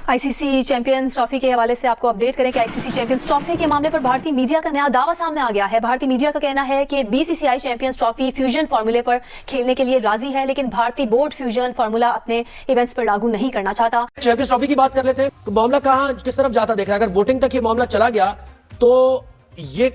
ICC champions trophy के हवाले से आपको अपडेट करें कि आईसीसी चैंपियंस ट्रॉफी के मामले पर भारतीय मीडिया का नया दावा सामने आ गया है। भारतीय मीडिया का कहना है कि बीसीसीआई चैंपियंस ट्रॉफी फ्यूजन फार्मूले पर खेलने के लिए राजी है, लेकिन भारतीय बोर्ड फ्यूजन फार्मूला अपने इवेंट्स पर लागू नहीं करना चाहता। चैंपियंस ट्रॉफी की बात कर लेते हैं। मामला कहां किस तरफ जाता देख रहा है? अगर वोटिंग तक ये मामला चला गया तो ये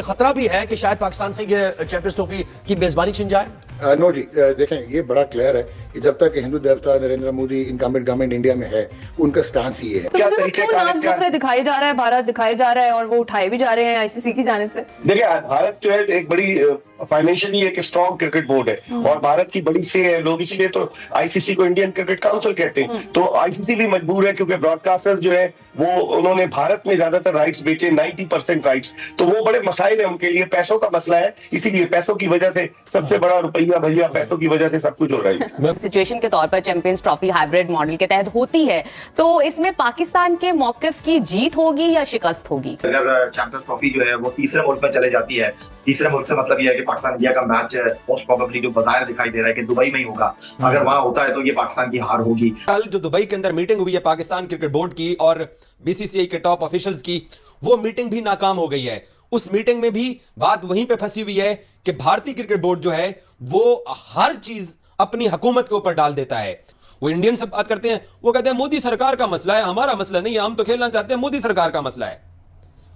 खतरा भी है कि शायद पाकिस्तान से ये चैंपियंस ट्रॉफी की मेजबानी छिन जाए। नो जी, देखें ये बड़ा क्लियर है कि जब तक हिंदू देवता Narendra Modi incumbent government India में है, उनका स्टांस ही ये है। क्या तरीके का दिखाया जा रहा है, भारत दिखाया जा रहा है और वो उठाए भी जा रहे हैं आईसीसी की जानिब से। देखिए, भारत जो है एक बड़ी फाइनेंशियली एक स्ट्रॉन्ग क्रिकेट बोर्ड है और भारत की बड़ी से है लोग, इसलिए तो आईसीसी को इंडियन क्रिकेट काउंसिल कहते हैं। तो आईसीसी भी मजबूर है क्योंकि ब्रॉडकास्टर जो है वो उन्होंने भारत में ज्यादातर राइट्स बेचे, 90% राइट्स, तो वो बड़े मसाइल है उनके लिए, पैसों का मसला है, इसीलिए पैसों की वजह से सबसे बड़ा रुपया भैया पैसों की वजह से सब कुछ हो रहा है। सिचुएशन के तौर पर चैंपियंस ट्रॉफी हाइब्रिड मॉडल के तहत होती है, तो इसमें पाकिस्तान के मौकिफ की जीत होगी या शिकस्त होगी? अगर चैंपियंस ट्रॉफी जो है वो तीसरे मुल्क में चले जाती है, तीसरे मुल्क से मतलब ये है कि पाकिस्तान इंडिया का मैच मोस्ट प्रोबेबली जो बाजार दिखाई दे रहा है कि दुबई में ही होगा, अगर वहां होता है तो ये पाकिस्तान की हार होगी। कल जो दुबई के अंदर मीटिंग हुई है पाकिस्तान क्रिकेट बोर्ड की और बीसीसीआई के टॉप ऑफिशियल्स की, वो मीटिंग भी नाकाम हो गई है। उस मीटिंग में भी बात वहीं पे फंसी हुई है कि भारतीय क्रिकेट बोर्ड जो है वो हर चीज अपनी हुकूमत के ऊपर डाल देता है। वो इंडियन से बात करते हैं, वो कहते हैं मोदी सरकार का मसला है, हमारा मसला नहीं है, हम तो खेलना चाहते हैं, मोदी सरकार का मसला है।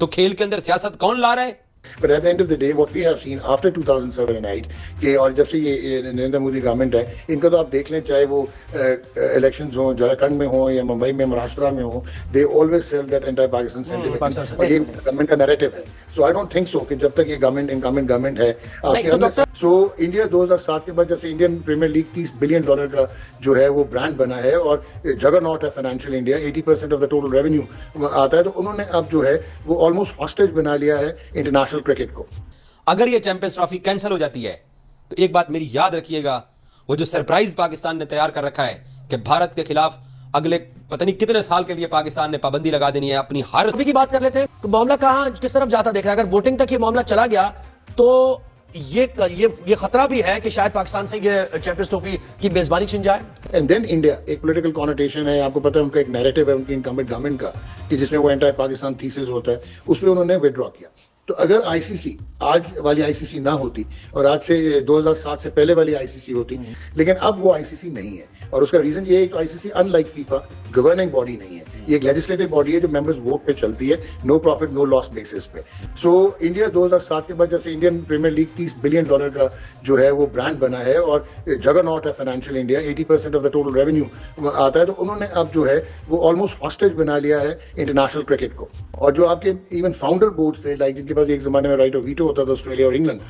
तो खेल के अंदर सियासत कौन ला रहा है? But at the end of the day, what we have seen after 2007 and 8 कि और जब से ये नरेंद्र मोदी गवर्नमेंट है, इनका तो आप देख लें, चाहे वो इलेक्शंस हो झारखंड में हो या मुंबई में महाराष्ट्र में हो, they always sell that anti-Pakistan sentiment। और ये गवर्नमेंट का नैरेटिव है। So I don't think so कि जब तक ये गवर्नमेंट इनकमिंग गवर्नमेंट है। So इंडिया 2007 के बाद जब से इंडियन प्रीमियर लीग $30 बिलियन का जो है वो ब्रांड बना है और जगरनॉट है financial India, 80% of the total revenue आता है, तो उन्होंने अब जो है वो ऑलमोस्ट हॉस्टेज बना लिया है इंटरनेशनल क्रिकेट को। अगर ये चैंपियंस ट्रॉफी कैंसिल हो जाती है तो एक बात मेरी याद रखिएगा, वो जो सरप्राइज पाकिस्तान ने तैयार कर रखा है कि भारत के खिलाफ अगले पता नहीं कितने साल के लिए पाकिस्तान ने पाबंदी लगा देनी है अपनी हर की बात कर लेते हैं। मामला कहां किस तरफ जाता देख रहा है? अगर वोटिंग तक ये मामला चला गया तो ये खतरा भी है कि शायद पाकिस्तान से ये चैंपियंस ट्रॉफी की मेजबानी छिन जाए। एंड देन इंडिया एक पॉलिटिकल कॉनोटेशन है, आपको पता है उनका एक नैरेटिव है उनकी इनकम्बेंट गवर्नमेंट का कि जिसमें वो एंटी पाकिस्तान थीसिस होता है, उस पर उन्होंने विड्रॉ किया। तो अगर आईसीसी आज वाली आईसीसी ना होती और आज से 2007 से पहले वाली आईसीसी होती, लेकिन अब वो आईसीसी नहीं है और उसका रीजन ये है कि ICC unlike FIFA governing body नहीं है, ये एक लेजिस्लेटिव बॉडी है जो मेंबर्स वोट पे चलती है, no profit no loss basis पे। सो इंडिया 2007 के बाद जब से इंडियन प्रीमियर लीग $30 बिलियन का जो है वो ब्रांड बना है और जगरनॉट है financial India, 80% of the total revenue आता है, तो उन्होंने अब जो है वो ऑलमोस्ट हॉस्टेज बना लिया है इंटरनेशनल क्रिकेट को। और जो आपके इवन फाउंडर बोर्ड थे, लाइक जिनके पास एक जमाने में राइट ऑफ वीटो होता था ऑस्ट्रेलिया और इंग्लैंड,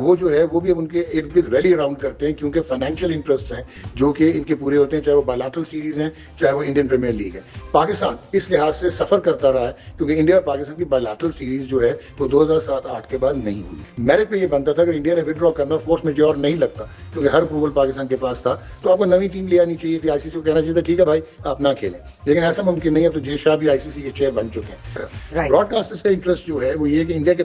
वो जो है वो भी अब उनके इर्द गिर्द रैली अराउंड करते हैं क्योंकि फाइनेंशियल इंटरेस्ट हैं जो कि इनके पूरे होते हैं, चाहे वो बायलैटरल सीरीज हैं चाहे वो इंडियन प्रीमियर लीग है। पाकिस्तान इस लिहाज से सफर करता रहा है क्योंकि इंडिया और पाकिस्तान की बायलैटरल सीरीज जो है वो 2007-8 के बाद नहीं हुई। मेरिट पे ये बनता था अगर इंडिया ने विड्रॉ करना, फोर्स मेजोर नहीं लगता क्योंकि हर अप्रूवल पाकिस्तान के पास था, तो आपको नई टीम ले आनी चाहिए थी, आईसीसी को कहना चाहिए था ठीक है भाई आप ना खेलें, लेकिन ऐसा मुमकिन नहीं है। तो जय शाह भी आईसीसी के चेयर बन चुके हैं। ब्रॉडकास्टर्स का इंटरेस्ट जो है वो ये है कि इंडिया के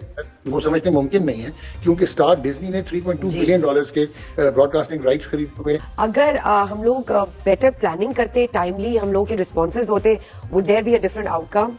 वो समझते मुमकिन नहीं है क्योंकि स्टार डिज्नी ने $3.2 बिलियन के ब्रॉडकास्टिंग राइट्स खरीद चुके हैं। अगर हम लोग बेटर प्लानिंग करते, टाइमली हम लोग के रिस्पॉन्सेज होते, would there be a different outcome?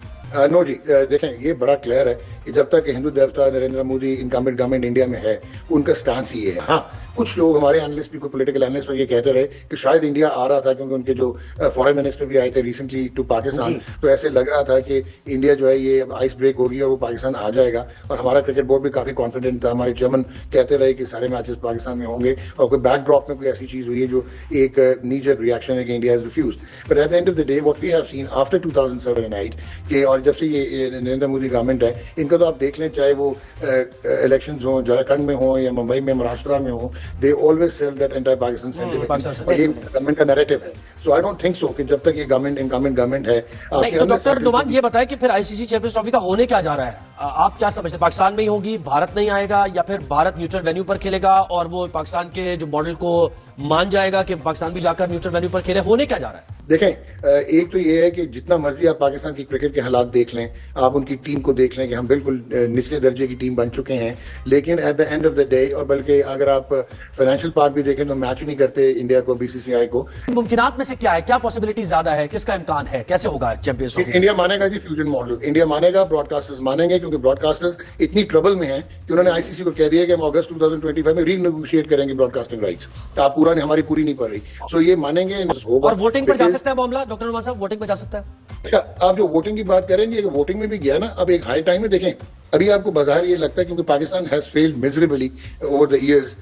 No जी, देखें ये बड़ा क्लियर है कि जब तक हिंदू देवता Narendra Modi incumbent government India में है, उनका स्टांस ही है। हाँ, कुछ लोग हमारे एनालिस्ट भी, पॉलिटिकल एनालिस्ट ये कहते रहे कि शायद इंडिया आ रहा था क्योंकि उनके जो फॉरेन मिनिस्टर भी आए थे रिसेंटली टू पाकिस्तान, तो ऐसे लग रहा था कि इंडिया जो है ये आइस ब्रेक होगी और वो पाकिस्तान आ जाएगा। और हमारा क्रिकेट बोर्ड भी काफी कॉन्फिडेंट था, हमारे चेयरमैन कहते रहे कि सारे मैचेस पाकिस्तान में होंगे और कोई बैकड्रॉप में कोई ऐसी चीज हुई है जो एक नीजर रिएक्शन है कि India has refused. But at the end of the day what we have seen after 2007 and 8 कि और जब से ये नरेंद्र मोदी गवर्नमेंट है, इनका तो आप देख लें, चाहे वो इलेक्शंस हो झारखंड में हो या मुंबई में महाराष्ट्र में हो, they always sell that एंटी-पाकिस्तान sentiment. और ये गवर्नमेंट का नैरेटिव है। सो आई डोंट थिंक सो कि जब तक ये गवर्नमेंट इनकमिंग गवर्नमेंट है। तो डॉक्टर नुमान ये बताएं कि फिर आईसीसी चैंपियंस ट्रॉफी का होने क्या जा रहा है? आप क्या समझते हैं, पाकिस्तान में ही होगी, भारत नहीं आएगा, या फिर भारत न्यूट्रल वेन्यू पर खेलेगा और वो पाकिस्तान के जो मॉडल को मान जाएगा कि पाकिस्तान भी जाकर न्यूट्रल वेन्यू पर खेले? होने क्या जा रहा है? देखें, एक तो ये है कि जितना मर्जी आप पाकिस्तान की क्रिकेट के हालात देख लें, आप उनकी टीम को देख लें कि हम बिल्कुल निचले दर्जे की टीम बन चुके हैं, लेकिन eight the end of the day, और बल्कि अगर आप फाइनेंशियल पार्ट भी देखें तो मैच नहीं करते इंडिया को, बीसीसीआई को। मुमकिनात में से क्या है, क्या पॉसिबिलिटी ज्यादा है, किसका इम्कान है, कैसे होगा चैंपियंस ट्रॉफी? इंडिया मानेगा जी फ्यूजन मॉडल, इंडिया मानेगा, ब्रॉडकास्टर्स मानेंगे, क्योंकि ब्रॉडकास्टर्स इतनी ट्रबल में हैं कि उन्होंने आईसीसी को कह दिया कि हम अगस्त 2025 में रीनेगोशिएट करेंगे ब्रॉडकास्टिंग राइट्स। आप पूरा हमारी पूरी नहीं पड़ रही, सो ये मानेंगे, होगा। और वोटिंग पर जा सकता है मामला, डॉक्टर नुमान साहब, वोटिंग पर जा सकता है? अच्छा, आप जो वोटिंग की बात करेंगे, अगर वोटिंग में भी गया ना, अब एक हाई टाइम में देखें, अभी आपको बाजार ये लगता है क्योंकि Pakistan has failed miserably over the years,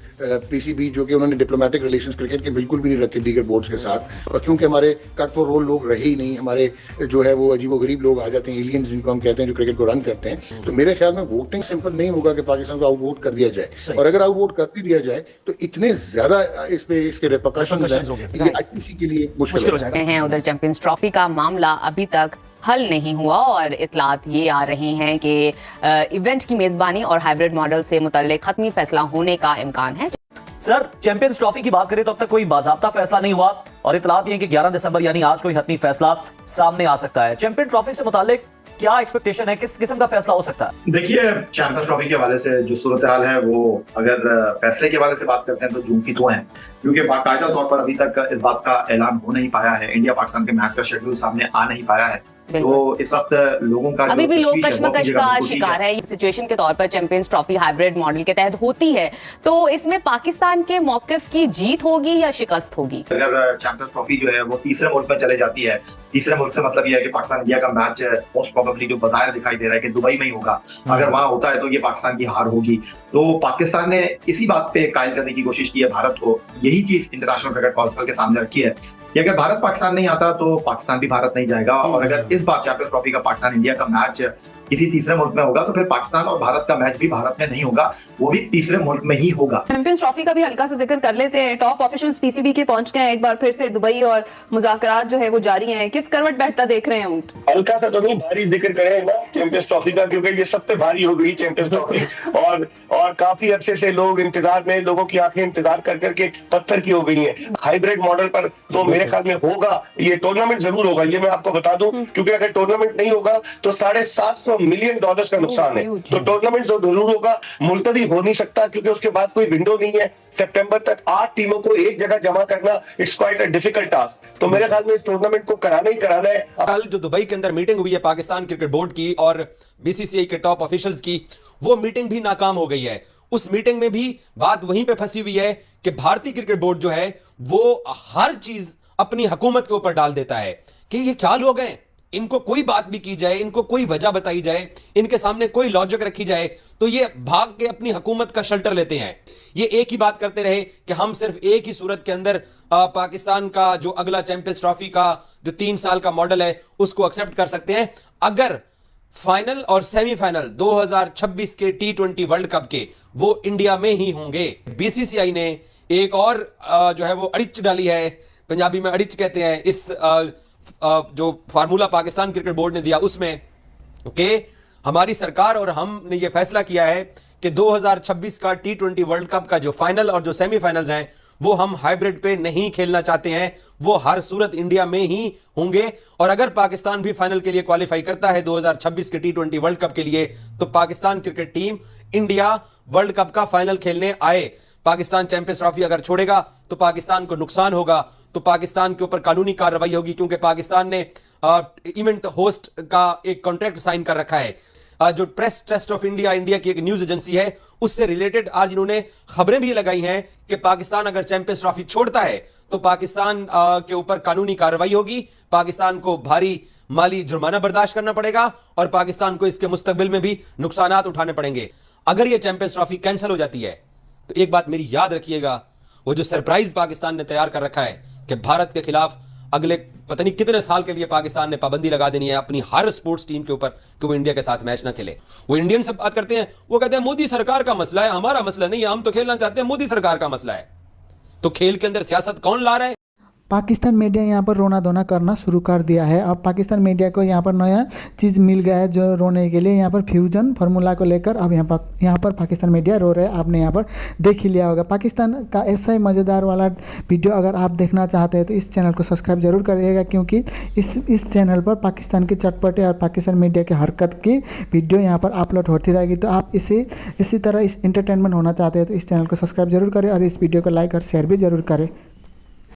PCB जो कि उन्होंने डिप्लोमेटिक रिलेशंस क्रिकेट के बिल्कुल भी नहीं रखे दीगर बोर्ड्स के साथ, और क्योंकि हमारे कट फॉर रोल लोग रहे ही नहीं, हमारे जो है वो अजीबोगरीब लोग आ जाते हैं, एलियंस जिनको हम कहते हैं, जो क्रिकेट को रन करते हैं, तो मेरे ख्याल में वोटिंग सिंपल नहीं होगा कि पाकिस्तान को आउट वोट कर दिया जाए, और अगर आउट वोट कर भी दिया जाए तो इतने ज्यादा इसके रिपरकशंस हैं, ये आईसीसी के लिए मुश्किल हो जाएगा। हैं उधर चैंपियंस ट्रॉफी का मामला अभी तक हल नहीं हुआ और इतलात ये आ रही हैं कि इवेंट की मेजबानी और हाइब्रिड मॉडल से मुतल्लिक खत्मी फैसला होने का इम्कान है। सर, चैंपियंस ट्रॉफी की बात करें तो अब तक कोई बाज़ाब्ता फैसला नहीं हुआ और इतलात ये कि 11 दिसंबर यानी आज कोई हतमी फैसला सामने आ सकता है। चैंपियंस ट्रॉफी से मुतालिक क्या एक्सपेक्टेशन है, किस किस्म का फैसला हो सकता है? देखिए, चैंपियंस ट्रॉफी के हवाले से जो सूरत हाल है वो अगर फैसले के हवाले से बात करते हैं तो जून की तो है, क्योंकि बाकायदा तौर पर अभी तक इस बात का ऐलान हो नहीं पाया है, इंडिया पाकिस्तान के मैच का शेड्यूल सामने आ नहीं पाया है, तो इस वक्त लोगों का अभी भी लोग कश्मकश का शिकार है। सिचुएशन के तौर पर चैंपियंस ट्रॉफी हाइब्रिड मॉडल के तहत होती है, तो इसमें पाकिस्तान के मौकिफ की जीत होगी या शिकस्त होगी? अगर चैंपियंस ट्रॉफी जो है वो तीसरे मुल्क में चले जाती है, तीसरे मुल्क से मतलब ये है कि पाकिस्तान इंडिया का मैच मोस्ट प्रोबेबली जो बाजार दिखाई दे रहा है कि दुबई में ही होगा, अगर वहां होता है तो ये पाकिस्तान की हार होगी। तो पाकिस्तान ने इसी बात पे कायल करने की कोशिश की है भारत को, यही चीज इंटरनेशनल क्रिकेट काउंसिल के सामने रखी है कि अगर भारत पाकिस्तान नहीं आता तो पाकिस्तान भी भारत नहीं जाएगा, और अगर इस बार चैंपियंस ट्रॉफी का पाकिस्तान इंडिया का मैच किसी तीसरे मुल्क में होगा तो फिर पाकिस्तान और भारत का मैच भी भारत में नहीं होगा, वो भी तीसरे मुल्क में ही होगा। चैंपियंस ट्रॉफी का भी हल्का सा जिक्र कर लेते हैं। टॉप ऑफिशियल्स पीसीबी के पहुंच गए हैं एक बार फिर से दुबई और मुज़ाकरात जो है वो जारी हैं। किस करवट बैठता देख रहे हैं ऊंट? हल्का सा तो नहीं, भारी जिक्र करें ना चैंपियंस ट्रॉफी का, क्योंकि ये सब पे भारी हो गई चैंपियंस ट्रॉफी, और काफी अरसे से लोग इंतजार में, लोगों की आंखें इंतजार कर करके पत्थर की हो गई हैं। हाइब्रिड मॉडल पर तो मेरे ख्याल में होगा, ये टूर्नामेंट जरूर होगा, ये मैं आपको बता दूं, क्योंकि अगर टूर्नामेंट नहीं होगा तो $750 मिलियन का नुकसान है, तो टूर्नामेंट तो जरूर होगा, मुलतवी हो नहीं सकता क्योंकि उसके बाद कोई विंडो नहीं है। सितंबर तक 8 टीमों को एक जगह जमा करना, it's quite a difficult task, तो मेरे ख्याल में इस टूर्नामेंट को कराना ही कराना है। कल जो दुबई के अंदर मीटिंग हुई है पाकिस्तान क्रिकेट बोर्ड की और बीसीसीआई के टॉप ऑफिशियल्स की, वो मीटिंग भी नाकाम हो गई है। उस मीटिंग में भी बात वहीं पे फंसी हुई है कि भारतीय क्रिकेट बोर्ड जो है वो हर चीज अपनी हुकूमत के ऊपर डाल देता है कि ये क्या लोग हैं, इनको कोई बात भी की जाए, इनको कोई वजह बताई जाए, इनके सामने कोई लॉजिक रखी जाए तो ये भाग के अपनी हुकूमत का शेल्टर लेते हैं। ये एक ही बात करते रहे कि हम सिर्फ एक ही सूरत के अंदर पाकिस्तान का जो अगला चैंपियंस ट्रॉफी का जो 3 साल का मॉडल है उसको एक्सेप्ट कर सकते हैं अगर फाइनल और सेमीफाइनल 2026 के T20 वर्ल्ड कप के वो इंडिया में ही होंगे। बीसीसीआई ने एक और जो है वो अड़िच डाली है, पंजाबी में अड़िच कहते हैं, इस जो फार्मूला पाकिस्तान क्रिकेट बोर्ड ने दिया उसमें कि हमारी सरकार और हमने ये फैसला किया है कि 2026 का T20 वर्ल्ड कप का जो फाइनल और जो सेमीफाइनल्स हैं वो हम हाइब्रिड पे नहीं खेलना चाहते हैं, वो हर सूरत इंडिया में ही होंगे। और अगर पाकिस्तान भी फाइनल के लिए क्वालिफाई करता है 2026 के T20 वर्ल्ड कप के लिए तो Pakistan cricket team India world cup का फाइनल खेलने आए। पाकिस्तान चैंपियंस ट्रॉफी अगर छोड़ेगा तो पाकिस्तान को नुकसान होगा, तो पाकिस्तान के ऊपर कानूनी कार्रवाई होगी, क्योंकि पाकिस्तान ने इवेंट होस्ट का एक कॉन्ट्रैक्ट साइन कर रखा है। जो press trust of India, India की एक न्यूज एजेंसी है, उससे रिलेटेड आज इन्होंने खबरें भी लगाई हैं कि पाकिस्तान अगर चैंपियंस ट्रॉफी छोड़ता है तो पाकिस्तान के ऊपर कानूनी कार्रवाई होगी, पाकिस्तान को भारी माली जुर्माना बर्दाश्त करना पड़ेगा और पाकिस्तान को इसके मुस्तकबिल में भी नुकसानात उठाने पड़ेंगे। अगर यह चैंपियंस ट्रॉफी कैंसिल हो जाती है तो एक बात मेरी याद रखिएगा, वो जो सरप्राइज पाकिस्तान ने तैयार कर रखा है कि भारत के खिलाफ अगले पता नहीं कितने साल के लिए पाकिस्तान ने पाबंदी लगा देनी है अपनी हर स्पोर्ट्स टीम के ऊपर कि वो इंडिया के साथ मैच ना खेले। वो इंडियन से बात करते हैं, वो कहते हैं मोदी सरकार का मसला है, हमारा मसला नहीं है, हम तो खेलना चाहते हैं, मोदी सरकार का मसला है। तो खेल के अंदर सियासत कौन ला रहा है? पाकिस्तान मीडिया यहाँ पर रोना धोना करना शुरू कर दिया है। अब पाकिस्तान मीडिया को यहाँ पर नया चीज़ मिल गया है जो रोने के लिए, यहाँ पर फ्यूजन फार्मूला को लेकर अब यहाँ पर पाकिस्तान मीडिया रो रहे हैं। आपने यहाँ पर देख ही लिया होगा। पाकिस्तान का ऐसा ही मज़ेदार वाला वीडियो अगर आप देखना चाहते हैं तो इस चैनल को सब्सक्राइब जरूर करिएगा, क्योंकि इस चैनल पर पाकिस्तान की चटपटे और पाकिस्तान मीडिया की हरकत की वीडियो यहाँ पर अपलोड होती रहेगी। तो आप इसी तरह इस इंटरटेनमेंट होना चाहते हैं तो इस चैनल को सब्सक्राइब जरूर करें और इस वीडियो को लाइक और शेयर भी जरूर करें।